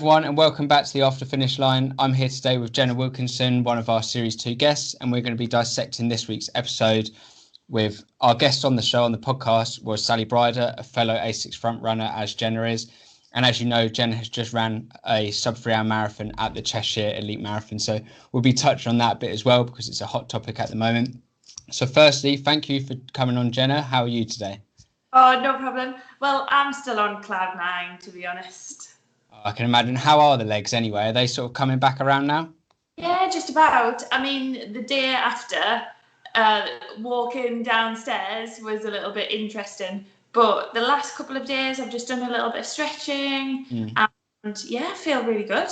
everyone, and welcome back to the After Finish Line. I'm here today with Jenna Wilkinson, one of our Series 2 guests, and we're going to be dissecting this week's episode with our guest on the show, on the podcast, was Sally Brider, a fellow assics front runner, as Jenna is. And as you know, Jenna has just ran a sub-3-hour marathon at the Cheshire Elite Marathon, so we'll be touching on that a bit as well because it's a hot topic at the moment. So firstly, thank you for coming on, Jenna. How are you today? Oh, no problem. Well, I'm still on cloud nine, to be honest. I can imagine. How are the legs anyway? Are they sort of coming back around now? Yeah, just about. I mean, the day after, walking downstairs was a little bit interesting. But the last couple of days, I've just done a little bit of stretching. And yeah, I feel really good.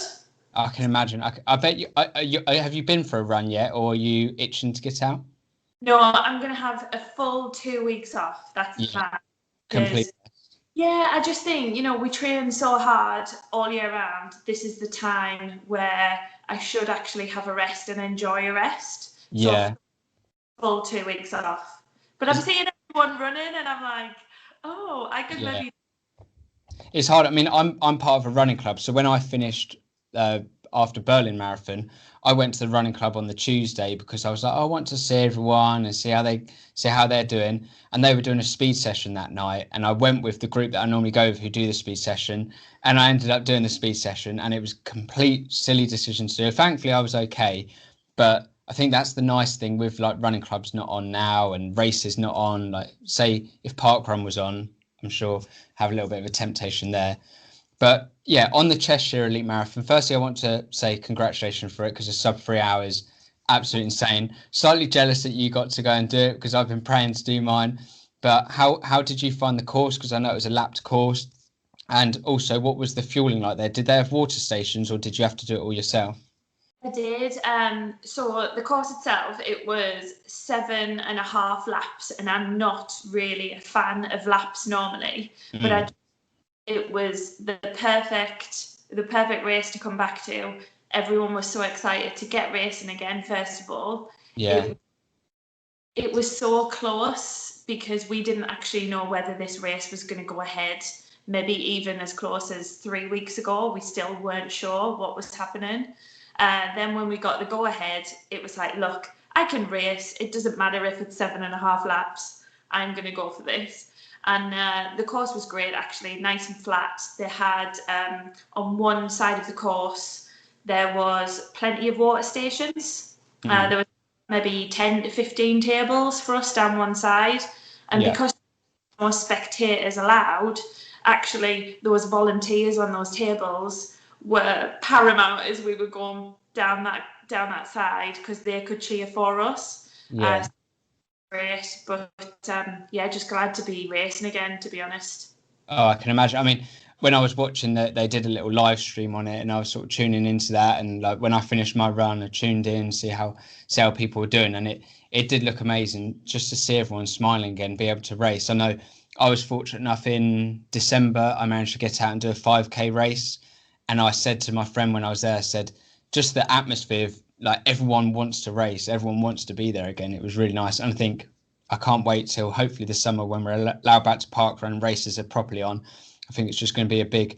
I can imagine. I bet you, have you been for a run yet, or are you itching to get out? No, I'm going to have a full 2 weeks off. That's the plan. Completely. Yeah, I just think, we train so hard all year round. This is the time where I should actually have a rest and enjoy a rest. Yeah. So, full 2 weeks off. But I'm seeing everyone running and I'm like, oh, I could maybe... It's hard. I mean, I'm part of a running club. So when I finished after Berlin Marathon, I went to the running club on the Tuesday because I was like, I want to see everyone and see how they're doing. And they were doing a speed session that night. And I went with the group that I normally go with who do the speed session. And I ended up doing the speed session and it was a complete silly decision to do. Thankfully, I was okay. But I think that's the nice thing with like running clubs not on now and races not on. Like say if Parkrun was on, I'm sure have a little bit of a temptation there. But yeah, on the Cheshire Elite Marathon, firstly, I want to say congratulations for it because a sub 3 hours, absolutely insane. Slightly jealous that you got to go and do it because I've been praying to do mine. But how did you find the course? Because I know it was a lapped course. And also, what was the fueling like there? Did they have water stations or did you have to do it all yourself? I did. So the course itself, it was 7.5 laps, and I'm not really a fan of laps normally, but it was the perfect race to come back to. Everyone was so excited to get racing again, first of all. Yeah. It was so close because we didn't actually know whether this race was going to go ahead. Maybe even as close as 3 weeks ago, we still weren't sure what was happening. Then when we got the go-ahead, it was like, look, I can race. It doesn't matter if it's 7.5 laps. I'm going to go for this. And the course was great, actually, nice and flat. They had, on one side of the course, there was plenty of water stations. There was maybe 10 to 15 tables for us down one side. And because there were more spectators allowed, actually, there was volunteers on those tables were paramount as we were going down that side because they could cheer for us. Great, but just glad to be racing again, to be honest. Oh, I can imagine. I mean, when I was watching that, they did a little live stream on it, and I was sort of tuning into that. And like when I finished my run, I tuned in, see how people were doing, and it did look amazing just to see everyone smiling again, be able to race. I know I was fortunate enough in December, I managed to get out and do a 5K race. And I said to my friend when I was there, I said, just the atmosphere of like everyone wants to race, everyone wants to be there again. It was really nice. And I think I can't wait till hopefully this summer when we're allowed back to parkrun and races are properly on. I think it's just going to be a big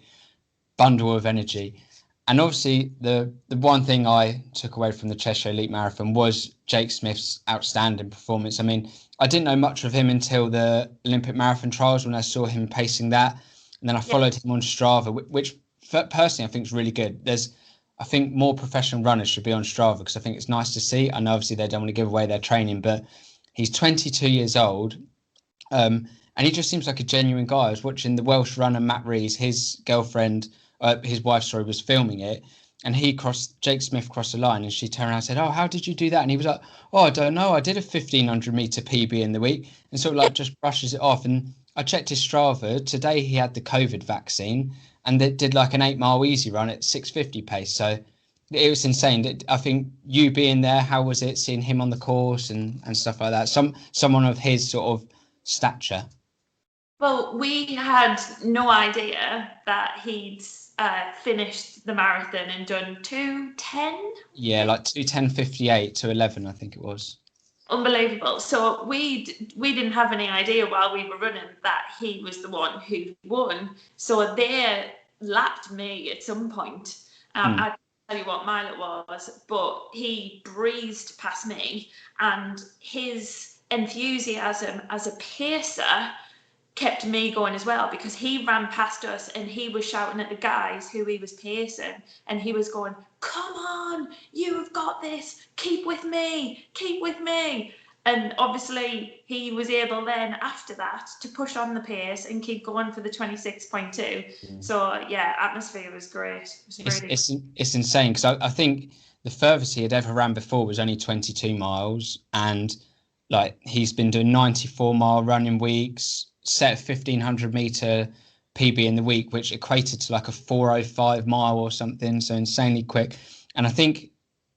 bundle of energy. And obviously the one thing I took away from the Cheshire Elite Marathon was Jake Smith's outstanding performance. I mean, I didn't know much of him until the Olympic Marathon trials when I saw him pacing that. And then I followed him on Strava, which personally I think is really good. I think more professional runners should be on Strava because I think it's nice to see. I know obviously they don't want to give away their training, but he's 22 years old and he just seems like a genuine guy. I was watching the Welsh runner Matt Rees, his girlfriend, his wife, was filming it, and Jake Smith crossed the line and she turned around and said, oh, how did you do that? And he was like, oh, I don't know. I did a 1,500 meter PB in the week, and sort of like just brushes it off. And I checked his Strava. Today he had the COVID vaccine and they did like an 8-mile easy run at 6:50 pace. So it was insane. I think you being there, how was it seeing him on the course and stuff like that? Someone of his sort of stature. Well, we had no idea that he'd finished the marathon and done 2:10. Yeah, like 2:10:58 to 11, I think it was. Unbelievable. So we didn't have any idea while we were running that he was the one who won. So they lapped me at some point. I can't tell you what mile it was, but he breezed past me, and his enthusiasm as a pacer kept me going as well, because he ran past us and he was shouting at the guys who he was pacing, and he was going, come on, you've got this, keep with me, keep with me. And obviously he was able then after that to push on the pace and keep going for the 26.2. So yeah, atmosphere was great. It was really it's insane, because I think the furthest he had ever ran before was only 22 miles, and like he's been doing 94-mile running weeks, set a 1500-meter PB in the week, which equated to like a 4:05 mile or something, so insanely quick. And I think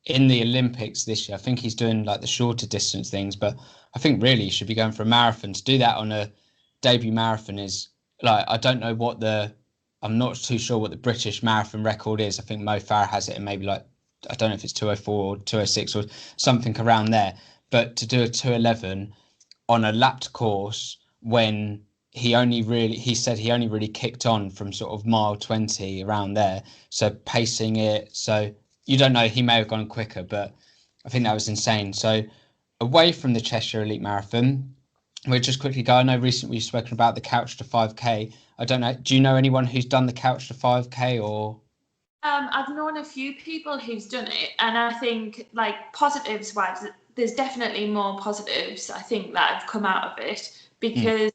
in the Olympics this year, I think he's doing like the shorter distance things, but I think really he should be going for a marathon. To do that on a debut marathon is like, I'm not too sure what the British marathon record is. I think Mo Farah has it, and maybe like, I don't know if it's 2:04 or 2:06 or something around there. But to do a 2:11 on a lapped course, when he said he only really kicked on from sort of mile 20 around there, so pacing it, so you don't know, he may have gone quicker, but I think that was insane. So away from the Cheshire Elite Marathon, we'll just quickly go. I know recently we've spoken about the Couch to 5k. I don't know, do you know anyone who's done the Couch to 5k or? I've known a few people who's done it, and I think, like, positives wise, there's definitely more positives, I think, that have come out of it, because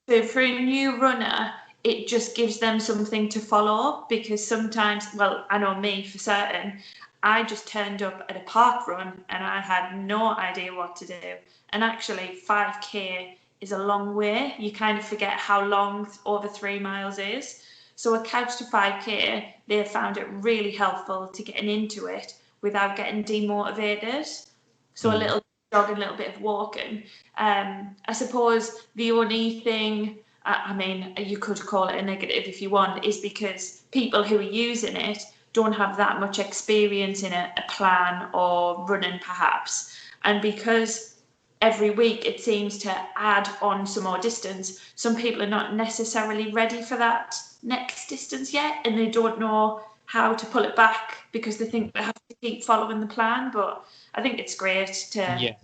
for a new runner, it just gives them something to follow, because sometimes, well, I know me for certain, I just turned up at a park run and I had no idea what to do. And actually 5k is a long way. You kind of forget how long over 3 miles is. So a Couch to 5k, they found it really helpful to getting into it without getting demotivated. So a little jogging, a little bit of walking. I suppose the only thing, I mean, you could call it a negative if you want, is because people who are using it don't have that much experience in a plan or running perhaps. And because every week it seems to add on some more distance, some people are not necessarily ready for that next distance yet, and they don't know how to pull it back because they think they have to keep following the plan. But I think it's great to. Yeah,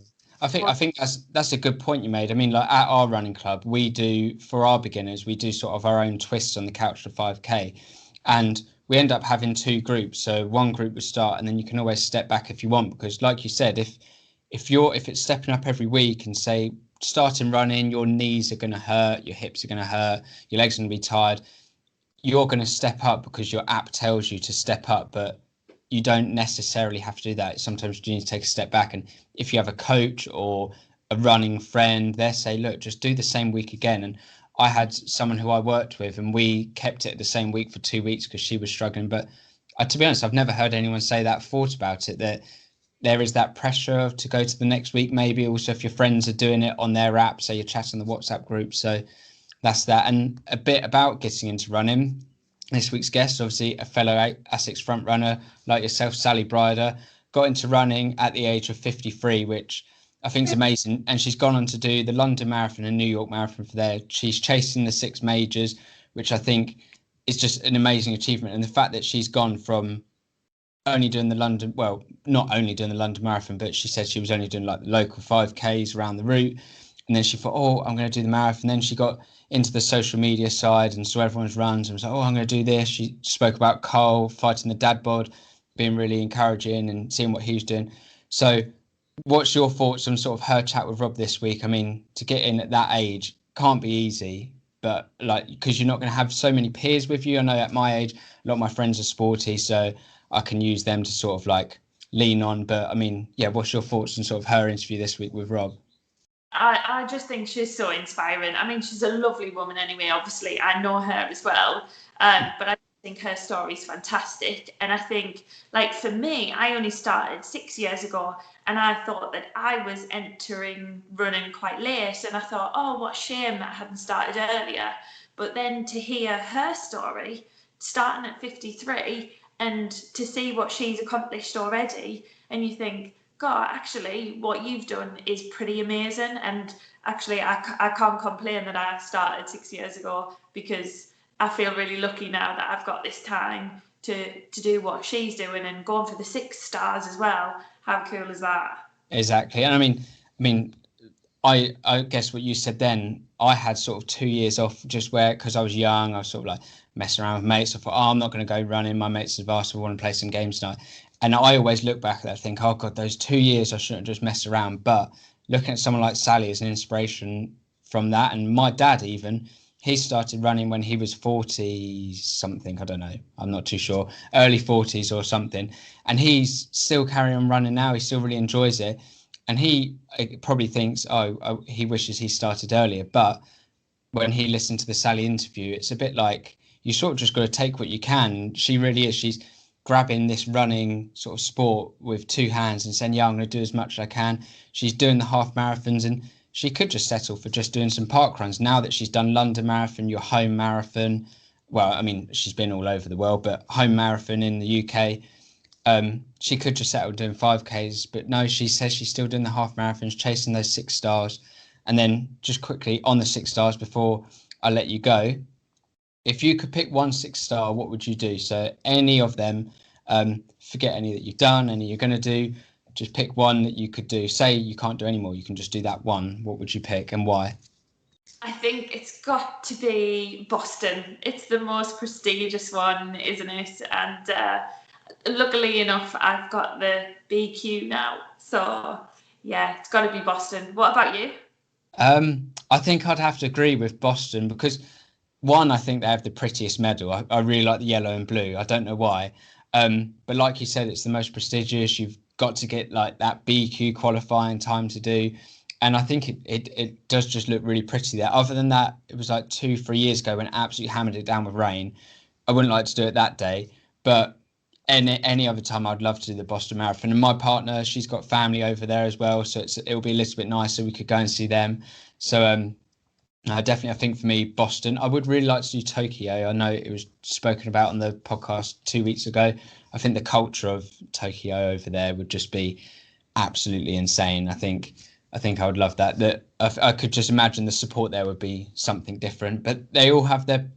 I think that's a good point you made. I mean, like at our running club, we do, for our beginners, we do sort of our own twists on the Couch to 5k, and we end up having two groups. So one group would start, and then you can always step back if you want, because like you said, if it's stepping up every week and say starting running, your knees are going to hurt, your hips are going to hurt, your legs are going to be tired, you're going to step up because your app tells you to step up, but you don't necessarily have to do that. Sometimes you need to take a step back, and if you have a coach or a running friend, they say, look, just do the same week again. And I had someone who I worked with, and we kept it the same week for 2 weeks because she was struggling. But to be honest, I've never heard anyone say that, thought about it, that there is that pressure to go to the next week. Maybe also if your friends are doing it on their app, so you're chatting the WhatsApp group. So that's that. And a bit about getting into running. This week's guest, obviously a fellow assics front runner like yourself, Sally Brider, got into running at the age of 53, which I think is amazing. And she's gone on to do the London Marathon and New York Marathon for there. She's chasing the 6 majors, which I think is just an amazing achievement. And the fact that she's gone from only doing the London, well, not only doing the London Marathon, but she said she was only doing like the local 5Ks around the route. And then she thought, oh, I'm going to do the marathon. Then she got into the social media side and saw everyone's runs and was like, oh, I'm going to do this. She spoke about Cole fighting the dad bod, being really encouraging and seeing what he was doing. So what's your thoughts on sort of her chat with Rob this week? I mean, to get in at that age can't be easy, but like, because you're not going to have so many peers with you. I know at my age, a lot of my friends are sporty, so I can use them to sort of like lean on. But I mean, yeah, what's your thoughts on sort of her interview this week with Rob? I just think she's so inspiring. I mean, she's a lovely woman anyway, obviously. I know her as well. But I think her story's fantastic. And I think, like, for me, I only started 6 years ago, and I thought that I was entering running quite late. And I thought, oh, what shame that I hadn't started earlier. But then to hear her story, starting at 53, and to see what she's accomplished already, and you think, God, actually, what you've done is pretty amazing. And actually, I can't complain that I started 6 years ago, because I feel really lucky now that I've got this time to do what she's doing and going for the 6 stars as well. How cool is that? Exactly. And I guess what you said then, I had sort of 2 years off just where, because I was young, I was sort of like messing around with mates. I thought, oh, I'm not going to go running. My mates have asked if I want to play some games tonight. And I always look back at that and think, oh, God, those 2 years I shouldn't have just messed around. But looking at someone like Sally as an inspiration from that, and my dad even, he started running when he was 40 something. I don't know. I'm not too sure. Early 40s or something. And he's still carrying on running now. He still really enjoys it. And he probably thinks, he wishes he started earlier. But when he listened to the Sally interview, it's a bit like you sort of just got to take what you can. She really is. She's grabbing this running sort of sport with 2 hands and saying, yeah, I'm going to do as much as I can. She's doing the half marathons, and she could just settle for just doing some park runs. Now that she's done London Marathon, your home marathon, well, I mean, she's been all over the world, but home marathon in the UK, she could just settle doing 5Ks, but no, she says she's still doing the half marathons, chasing those 6 stars. And then just quickly on the 6 stars before I let you go, if you could pick one 6-star, what would you do? So any of them, forget any that you've done, any you're going to do, just pick one that you could do. Say you can't do any more, you can just do that one. What would you pick and why? I think it's got to be Boston. It's the most prestigious one, isn't it? And luckily enough, I've got the BQ now. So, yeah, it's got to be Boston. What about you? I think I'd have to agree with Boston because, one, I think they have the prettiest medal. I really like the yellow and blue. I don't know why. But like you said, it's the most prestigious. You've got to get like that BQ qualifying time to do. And I think it does just look really pretty there. Other than that, it was like 2-3 years ago when it absolutely hammered it down with rain. I wouldn't like to do it that day. But any other time, I'd love to do the Boston Marathon. And my partner, she's got family over there as well. So it'll be a little bit nicer. We could go and see them. So definitely, I think for me, Boston. I would really like to do Tokyo. I know it was spoken about on the podcast 2 weeks ago. I think the culture of Tokyo over there would just be absolutely insane. I think I would love that. That I could just imagine the support there would be something different. But they all have their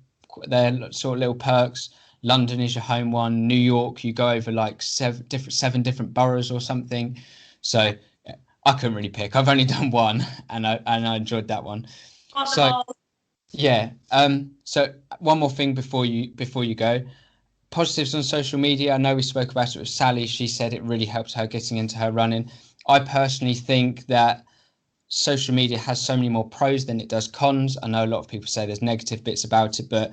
sort of little perks. London is your home one. New York, you go over like 7 different boroughs or something. So I couldn't really pick. I've only done one, and I enjoyed that one. So yeah. So one more thing before you go. Positives on social media. I know we spoke about it with Sally. She said it really helped her getting into her running. I personally think that social media has so many more pros than it does cons. I know a lot of people say there's negative bits about it, but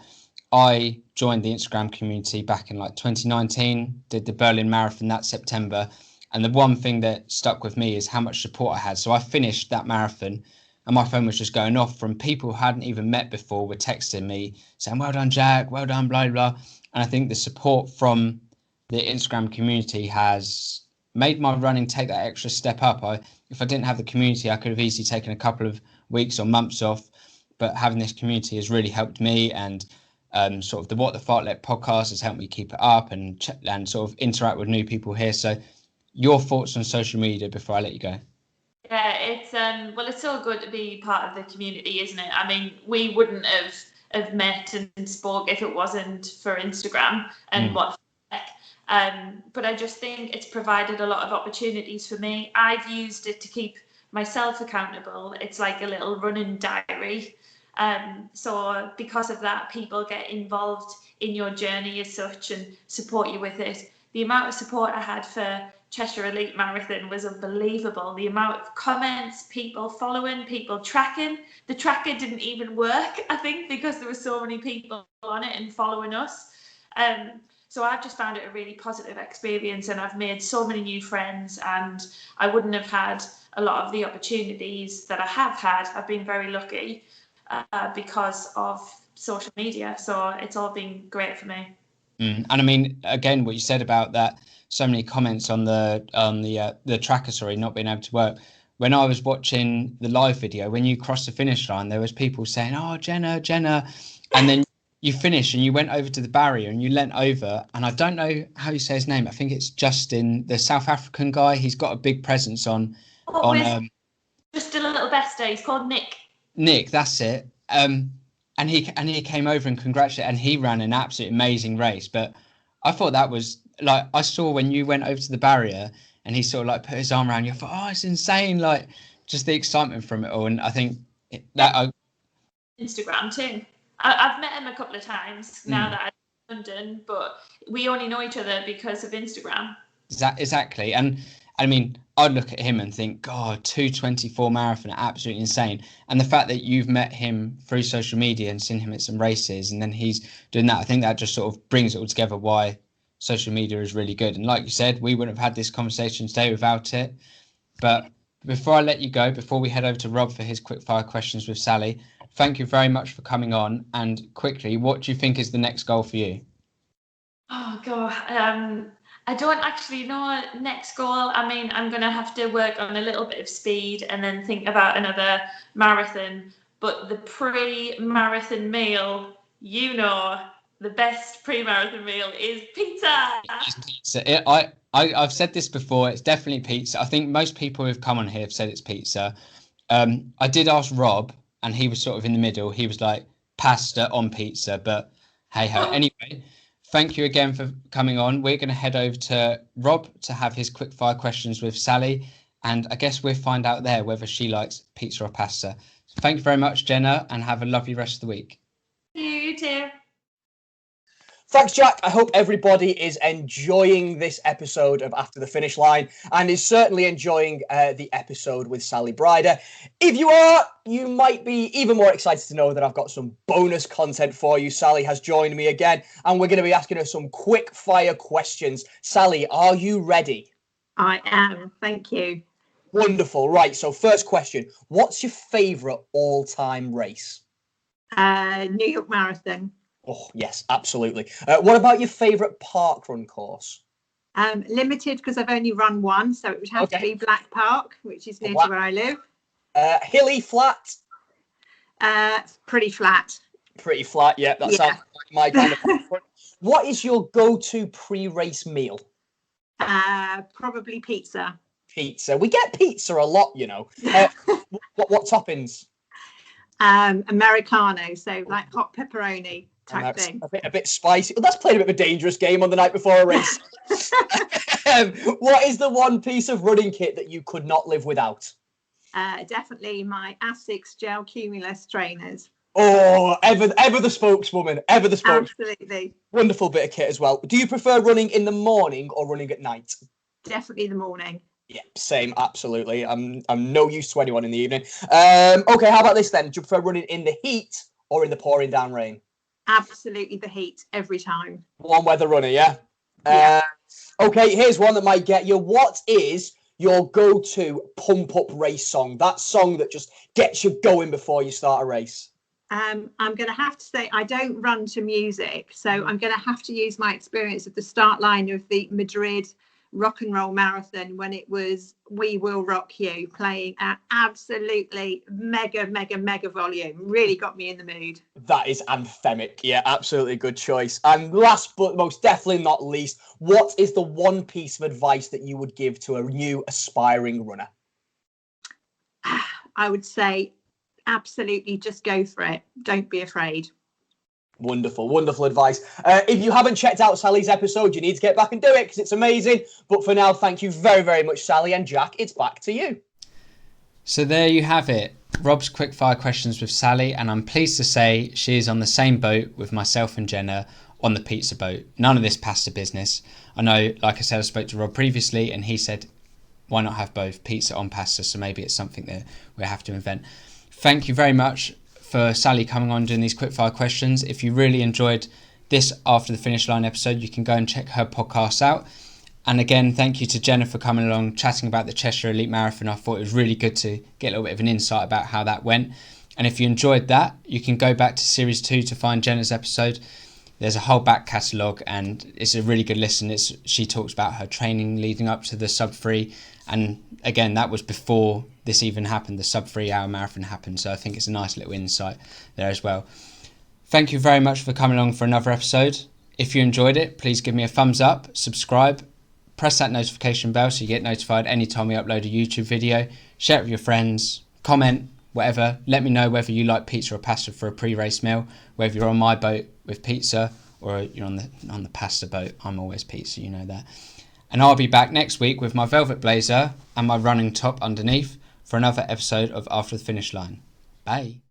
I joined the Instagram community back in like 2019, did the Berlin Marathon that September. And the one thing that stuck with me is how much support I had. So I finished that marathon and my phone was just going off from people who hadn't even met before were texting me saying, well done, Jack, well done, blah, blah. And I think the support from the Instagram community has made my running take that extra step up. If I didn't have the community, I could have easily taken a couple of weeks or months off. But having this community has really helped me, and sort of the What the Fartlek podcast has helped me keep it up and sort of interact with new people here. So your thoughts on social media before I let you go? Yeah, it's so good to be part of the community, isn't it? I mean, we wouldn't have met and spoke if it wasn't for Instagram and what. But I just think it's provided a lot of opportunities for me. I've used it to keep myself accountable. It's like a little running diary. So because of that, people get involved in your journey as such and support you with it. The amount of support I had for Cheshire Elite Marathon was unbelievable. The amount of comments, people following, people tracking. The tracker didn't even work, I think, because there were so many people on it and following us. So I've just found it a really positive experience, and I've made so many new friends, and I wouldn't have had a lot of the opportunities that I have had. I've been very lucky because of social media. So it's all been great for me. And I mean, again, what you said about that, so many comments on the tracker, not being able to work. When I was watching the live video, when you crossed the finish line, there was people saying, "Oh, Jenna," and then you finished and you went over to the barrier and you leant over, and I don't know how you say his name. I think it's Justin, the South African guy. He's got a big presence on. Just a little bester. He's called Nick. Nick, that's it. and he came over and congratulated, and he ran an absolutely amazing race. But I thought that was like, I saw when you went over to the barrier and he sort of like put his arm around you. I thought, oh, it's insane! Like just the excitement from it all, and I think that Instagram too. I've met him a couple of times now that I'm in London, but we only know each other because of Instagram. Exactly, and I mean, I'd look at him and think, God, 2:24 marathon, absolutely insane. And the fact that you've met him through social media and seen him at some races, and then he's doing that, I think that just sort of brings it all together why social media is really good. And like you said, we wouldn't have had this conversation today without it. But before I let you go, before we head over to Rob for his quickfire questions with Sally, thank you very much for coming on. And quickly, what do you think is the next goal for you? Oh, God. I don't actually know next goal. I mean, I'm going to have to work on a little bit of speed and then think about another marathon. But the pre-marathon meal, the best pre-marathon meal is pizza. It's pizza. I've said this before. It's definitely pizza. I think most people who've come on here have said it's pizza. I did ask Rob, and he was sort of in the middle. He was like pasta on pizza, but hey ho. Anyway, thank you again for coming on. We're going to head over to Rob to have his quickfire questions with Sally, and I guess we'll find out there whether she likes pizza or pasta. So thank you very much, Jenna, and have a lovely rest of the week. You too. Thanks, Jack. I hope everybody is enjoying this episode of After the Finish Line and is certainly enjoying the episode with Sally Brider. If you are, you might be even more excited to know that I've got some bonus content for you. Sally has joined me again, and we're going to be asking her some quick fire questions. Sally, are you ready? I am. Thank you. Wonderful. Right. So first question, what's your favourite all-time race? New York Marathon. Oh, yes, absolutely. What about your favourite parkrun course? Limited because I've only run one, so it would have to be Black Park, which is near to where I live. Hilly, flat? Pretty flat. Pretty flat, yeah. That sounds like my kind of parkrun. What is your go-to pre-race meal? Probably pizza. Pizza. We get pizza a lot, you know. What toppings? Americano, so like hot pepperoni type thing. A bit spicy. Well, that's played a bit of a dangerous game on the night before a race. What is the one piece of running kit that you could not live without? Definitely my Assics Gel Cumulus trainers. Oh, ever the spokeswoman, ever the spokeswoman. Absolutely. Wonderful bit of kit as well. Do you prefer running in the morning or running at night? Definitely the morning. Yeah, same, absolutely. I'm no use to anyone in the evening. Okay, how about this then? Do you prefer running in the heat or in the pouring down rain? Absolutely the heat every time. Warm weather runner, yeah? Yeah. Okay, here's one that might get you. What is your go-to pump-up race song? That song that just gets you going before you start a race. I'm going to have to say I don't run to music, so I'm going to have to use my experience of the start line of the Madrid rock and roll marathon when it was We Will Rock You playing at absolutely mega volume. Really got me in the mood. That is anthemic. Yeah, absolutely good choice. And last but most definitely not least, what is the one piece of advice that you would give to a new aspiring runner? I would say absolutely just go for it. Don't be afraid. Wonderful advice. If you haven't checked out Sally's episode, you need to get back and do it because it's amazing. But for now, thank you very much, Sally. And Jack, it's back to you. So there you have it. Rob's quickfire questions with Sally, and I'm pleased to say she is on the same boat with myself and Jenna on the pizza boat. None of this pasta business. I know, like I said, I spoke to Rob previously and he said, why not have both pizza on pasta? So maybe it's something that we have to invent. Thank you very much for Sally coming on doing these quickfire questions. If you really enjoyed this After the Finish Line episode, you can go and check her podcast out. And again, thank you to Jenna for coming along, chatting about the Cheshire Elite Marathon. I thought it was really good to get a little bit of an insight about how that went. And if you enjoyed that, you can go back to Series 2 to find Jenna's episode. There's a whole back catalogue and it's a really good listen. She talks about her training leading up to the sub-3. And again, that was before this even happened. The sub-3 hour marathon happened. So I think it's a nice little insight there as well. Thank you very much for coming along for another episode. If you enjoyed it, please give me a thumbs up, subscribe, press that notification bell so you get notified anytime we upload a YouTube video. Share it with your friends, comment, whatever. Let me know whether you like pizza or pasta for a pre-race meal, whether you're on my boat with pizza or you're on the pasta boat. I'm always pizza, you know that. And I'll be back next week with my velvet blazer and my running top underneath for another episode of After the Finish Line. Bye.